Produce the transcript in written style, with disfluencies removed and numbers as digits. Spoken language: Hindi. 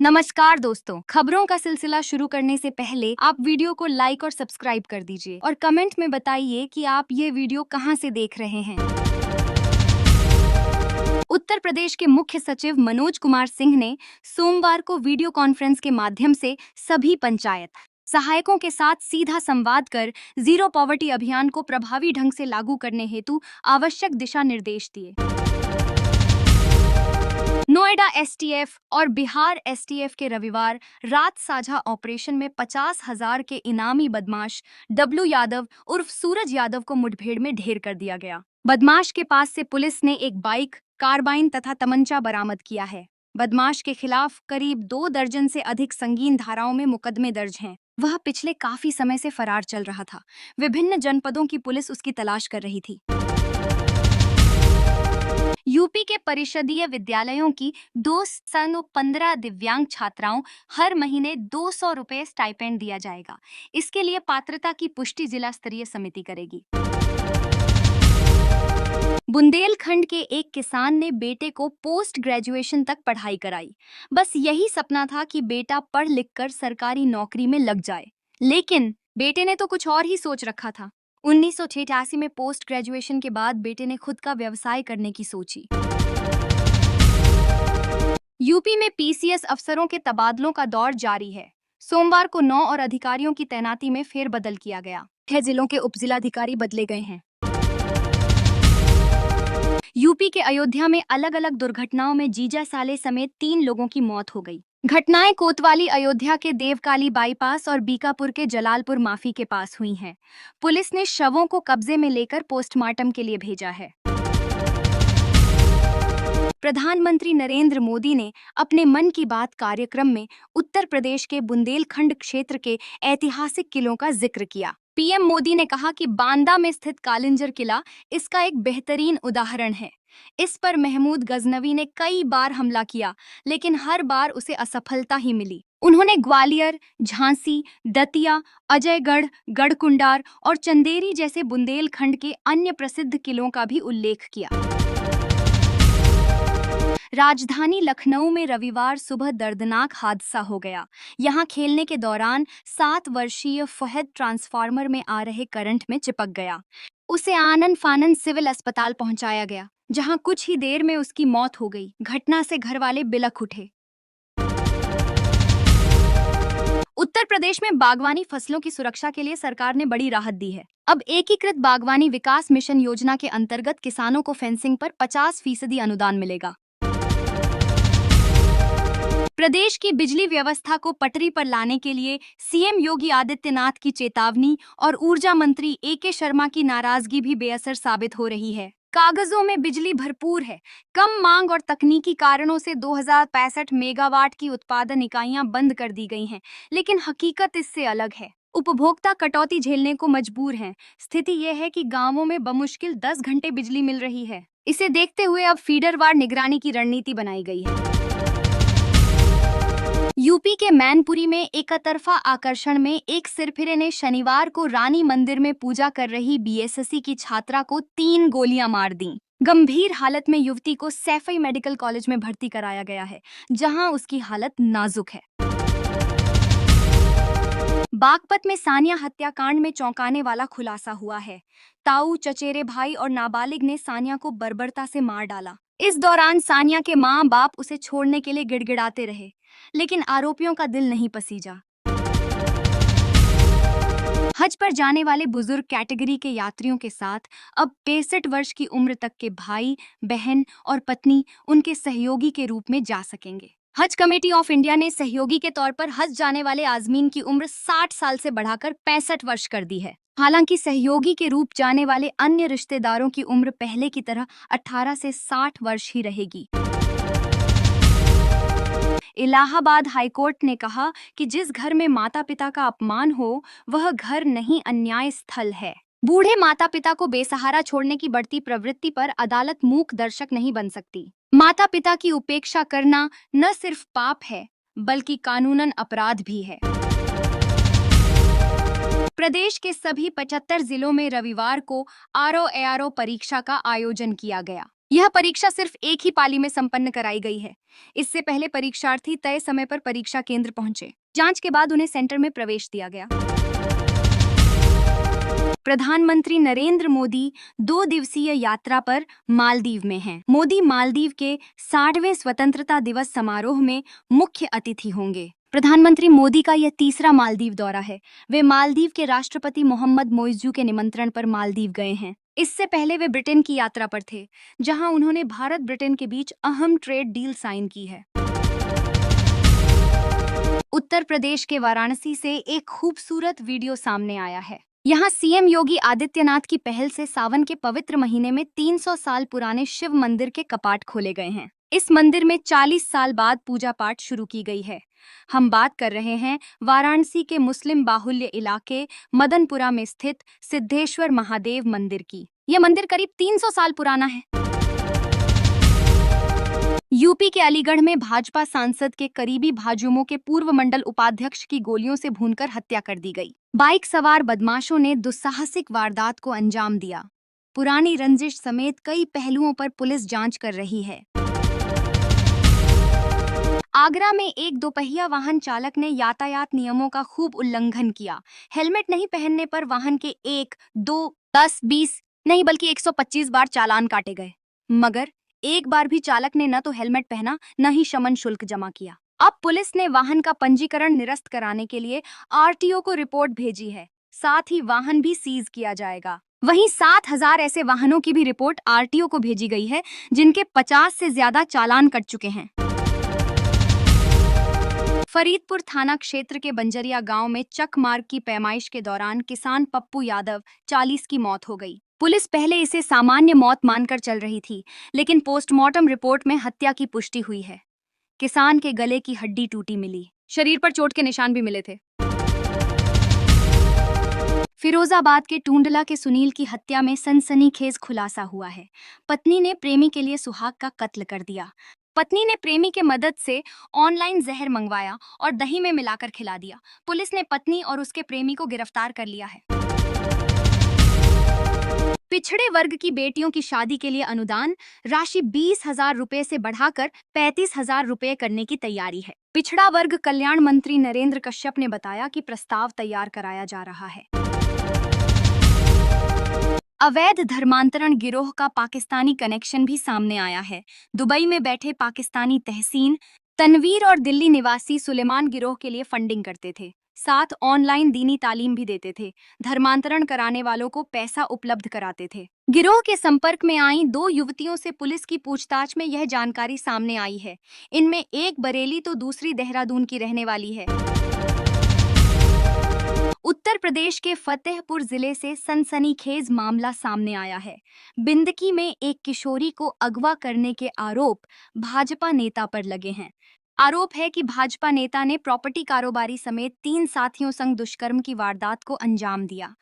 नमस्कार दोस्तों, खबरों का सिलसिला शुरू करने से पहले आप वीडियो को लाइक और सब्सक्राइब कर दीजिए और कमेंट में बताइए कि आप ये वीडियो कहां से देख रहे हैं। उत्तर प्रदेश के मुख्य सचिव मनोज कुमार सिंह ने सोमवार को वीडियो कॉन्फ्रेंस के माध्यम से सभी पंचायत सहायकों के साथ सीधा संवाद कर जीरो पॉवर्टी अभियान को प्रभावी ढंग से लागू करने हेतु आवश्यक दिशा निर्देश दिए। नोएडा एसटीएफ और बिहार एसटीएफ के रविवार रात साझा ऑपरेशन में 50,000 के इनामी बदमाश डब्लू यादव उर्फ सूरज यादव को मुठभेड़ में ढेर कर दिया गया। बदमाश के पास से पुलिस ने एक बाइक, कार्बाइन तथा तमंचा बरामद किया है। बदमाश के खिलाफ करीब 2 दर्जन से अधिक संगीन धाराओं में मुकदमे दर्ज हैं। वह पिछले काफी समय से फरार चल रहा था। विभिन्न जनपदों की पुलिस उसकी तलाश कर रही थी। यूपी के परिषदीय विद्यालयों की 215 दिव्यांग छात्राओं हर महीने 200 रुपए स्टाइपेंड दिया जाएगा। इसके लिए पात्रता की पुष्टि जिला स्तरीय समिति करेगी। बुंदेलखंड के एक किसान ने बेटे को पोस्ट ग्रेजुएशन तक पढ़ाई कराई। बस यही सपना था कि बेटा पढ़ लिख कर सरकारी नौकरी में लग जाए, लेकिन बेटे ने तो कुछ और ही सोच रखा था। 1986 में पोस्ट ग्रेजुएशन के बाद बेटे ने खुद का व्यवसाय करने की सोची। यूपी में पीसीएस अफसरों के तबादलों का दौर जारी है। सोमवार को 9 और अधिकारियों की तैनाती में फेरबदल किया गया। 6 जिलों के उपजिलाधिकारी बदले गए हैं। यूपी के अयोध्या में अलग अलग दुर्घटनाओं में जीजा साले समेत 3 लोगों की मौत हो गई। घटनाएं कोतवाली अयोध्या के देवकाली बाईपास और बीकापुर के जलालपुर माफी के पास हुई हैं। पुलिस ने शवों को कब्जे में लेकर पोस्टमार्टम के लिए भेजा है। प्रधानमंत्री नरेंद्र मोदी ने अपने मन की बात कार्यक्रम में उत्तर प्रदेश के बुंदेलखंड क्षेत्र के ऐतिहासिक किलों का जिक्र किया। पीएम मोदी ने कहा कि बांदा में स्थित कालिंजर किला इसका एक बेहतरीन उदाहरण है। इस पर महमूद गजनवी ने कई बार हमला किया, लेकिन हर बार उसे असफलता ही मिली। उन्होंने ग्वालियर, झांसी, दतिया, अजयगढ़, गढ़कुंडार और चंदेरी जैसे बुंदेलखंड के अन्य प्रसिद्ध किलों का भी उल्लेख किया। राजधानी लखनऊ में रविवार सुबह दर्दनाक हादसा हो गया। यहां खेलने के दौरान 7 वर्षीय फहद ट्रांसफार्मर में आ रहे करंट में चिपक गया। उसे आनन फानन सिविल अस्पताल पहुंचाया गया, जहां कुछ ही देर में उसकी मौत हो गई। घटना से घर वाले बिलख उठे। उत्तर प्रदेश में बागवानी फसलों की सुरक्षा के लिए सरकार ने बड़ी राहत दी है। अब एकीकृत बागवानी विकास मिशन योजना के अंतर्गत किसानों को फेंसिंग पर 50% अनुदान मिलेगा। प्रदेश की बिजली व्यवस्था को पटरी पर लाने के लिए सीएम योगी आदित्यनाथ की चेतावनी और ऊर्जा मंत्री एके शर्मा की नाराजगी भी बेअसर साबित हो रही है। कागजों में बिजली भरपूर है। कम मांग और तकनीकी कारणों से 2065 मेगावाट की उत्पादन इकाइयां बंद कर दी गई हैं, लेकिन हकीकत इससे अलग है। उपभोक्ता कटौती झेलने को मजबूर हैं। स्थिति यह है कि गांवों में बमुश्किल 10 घंटे बिजली मिल रही है। इसे देखते हुए अब फीडरवार निगरानी की रणनीति बनाई गई है। यूपी के मैनपुरी में एकतरफा आकर्षण में एक सिरफिरे ने शनिवार को रानी मंदिर में पूजा कर रही बीएसएससी की छात्रा को 3 गोलियां मार दी। गंभीर हालत में युवती को सैफई मेडिकल कॉलेज में भर्ती कराया गया है, जहां उसकी हालत नाजुक है। बागपत में सानिया हत्याकांड में चौंकाने वाला खुलासा हुआ है। ताऊ, चचेरे भाई और नाबालिग ने सानिया को बर्बरता से मार डाला। इस दौरान सानिया के माँ बाप उसे छोड़ने के लिए गिड़गिड़ाते रहे, लेकिन आरोपियों का दिल नहीं पसीजा। हज पर जाने वाले बुजुर्ग कैटेगरी के यात्रियों के साथ अब 65 वर्ष की उम्र तक के भाई, बहन और पत्नी उनके सहयोगी के रूप में जा सकेंगे। हज कमेटी ऑफ इंडिया ने सहयोगी के तौर पर हज जाने वाले आजमीन की उम्र 60 साल से बढ़ाकर 65 वर्ष कर दी है। हालांकि सहयोगी के रूप जाने वाले अन्य रिश्तेदारों की उम्र पहले की तरह 18 से 60 वर्ष ही रहेगी। इलाहाबाद हाईकोर्ट ने कहा कि जिस घर में माता पिता का अपमान हो, वह घर नहीं अन्याय स्थल है। बूढ़े माता पिता को बेसहारा छोड़ने की बढ़ती प्रवृत्ति पर अदालत मूक दर्शक नहीं बन सकती। माता पिता की उपेक्षा करना न सिर्फ पाप है, बल्कि कानूनन अपराध भी है। प्रदेश के सभी 75 जिलों में रविवार को आरओ एआरओ परीक्षा का आयोजन किया गया। यह परीक्षा सिर्फ एक ही पाली में संपन्न कराई गई है। इससे पहले परीक्षार्थी तय समय पर परीक्षा केंद्र पहुंचे। जांच के बाद उन्हें सेंटर में प्रवेश दिया गया। प्रधानमंत्री नरेंद्र मोदी 2 दिवसीय यात्रा पर मालदीव में हैं। मोदी मालदीव के 60वें स्वतंत्रता दिवस समारोह में मुख्य अतिथि होंगे। प्रधानमंत्री मोदी का यह तीसरा मालदीव दौरा है। वे मालदीव के राष्ट्रपति मोहम्मद मोइज़ू के निमंत्रण पर मालदीव गए हैं। इससे पहले वे ब्रिटेन की यात्रा पर थे, जहां उन्होंने भारत ब्रिटेन के बीच अहम ट्रेड डील साइन की है। उत्तर प्रदेश के वाराणसी से एक खूबसूरत वीडियो सामने आया है। यहाँ सीएम योगी आदित्यनाथ की पहल से सावन के पवित्र महीने में 300 साल पुराने शिव मंदिर के कपाट खोले गए हैं। इस मंदिर में 40 साल बाद पूजा पाठ शुरू की गई है। हम बात कर रहे हैं वाराणसी के मुस्लिम बाहुल्य इलाके मदनपुरा में स्थित सिद्धेश्वर महादेव मंदिर की। यह मंदिर करीब 300 साल पुराना है। यूपी के अलीगढ़ में भाजपा सांसद के करीबी भाजयुमो के पूर्व मंडल उपाध्यक्ष की गोलियों से भूनकर हत्या कर दी गई। बाइक सवार बदमाशों ने दुस्साहसिक वारदात को अंजाम दिया। पुरानी रंजिश समेत कई पहलुओं पर पुलिस जांच कर रही है। आगरा में एक दोपहिया वाहन चालक ने यातायात नियमों का खूब उल्लंघन किया। हेलमेट नहीं पहनने पर वाहन के 1, 2, 10, 20 नहीं बल्कि 125 बार चालान काटे गए। मगर एक बार भी चालक ने न तो हेलमेट पहना न ही शमन शुल्क जमा किया। अब पुलिस ने वाहन का पंजीकरण निरस्त कराने के लिए आरटीओ को रिपोर्ट भेजी है। साथ ही वाहन भी सीज किया जाएगा। वहीं 7,000 ऐसे वाहनों की भी रिपोर्ट आरटीओ को भेजी गई है, जिनके 50 से ज्यादा चालान कट चुके हैं। फरीदपुर थाना क्षेत्र के बंजरिया गांव में चक मार्ग की पैमाइश के दौरान किसान पप्पू यादव 40 की मौत हो गई। पुलिस पहले इसे सामान्य मौत मानकर चल रही थी, लेकिन पोस्टमार्टम रिपोर्ट में हत्या की पुष्टि हुई है। किसान के गले की हड्डी टूटी मिली। शरीर पर चोट के निशान भी मिले थे। फिरोजाबाद के टूंडला के सुनील की हत्या में सनसनीखेज खुलासा हुआ है। पत्नी ने प्रेमी के लिए सुहाग का कत्ल कर दिया। पत्नी ने प्रेमी के मदद से ऑनलाइन जहर मंगवाया और दही में मिलाकर खिला दिया। पुलिस ने पत्नी और उसके प्रेमी को गिरफ्तार कर लिया है। पिछड़े वर्ग की बेटियों की शादी के लिए अनुदान राशि 20,000 रुपए से बढ़ाकर 35,000 रुपए करने की तैयारी है। पिछड़ा वर्ग कल्याण मंत्री नरेंद्र कश्यप ने बताया कि प्रस्ताव तैयार कराया जा रहा है। अवैध धर्मांतरण गिरोह का पाकिस्तानी कनेक्शन भी सामने आया है। दुबई में बैठे पाकिस्तानी तहसीन तनवीर और दिल्ली निवासी सुलेमान गिरोह के लिए फंडिंग करते थे, साथ ऑनलाइन दीनी तालीम भी देते थे। धर्मांतरण कराने वालों को पैसा उपलब्ध कराते थे। गिरोह के संपर्क में आई 2 युवतियों से पुलिस की पूछताछ में यह जानकारी सामने आई है। इनमें एक बरेली तो दूसरी देहरादून की रहने वाली है। उत्तर प्रदेश के फतेहपुर जिले से सनसनीखेज मामला सामने आया है। बिंदकी में एक किशोरी को अगवा करने के आरोप भाजपा नेता पर लगे हैं। आरोप है कि भाजपा नेता ने प्रॉपर्टी कारोबारी समेत 3 साथियों संग दुष्कर्म की वारदात को अंजाम दिया।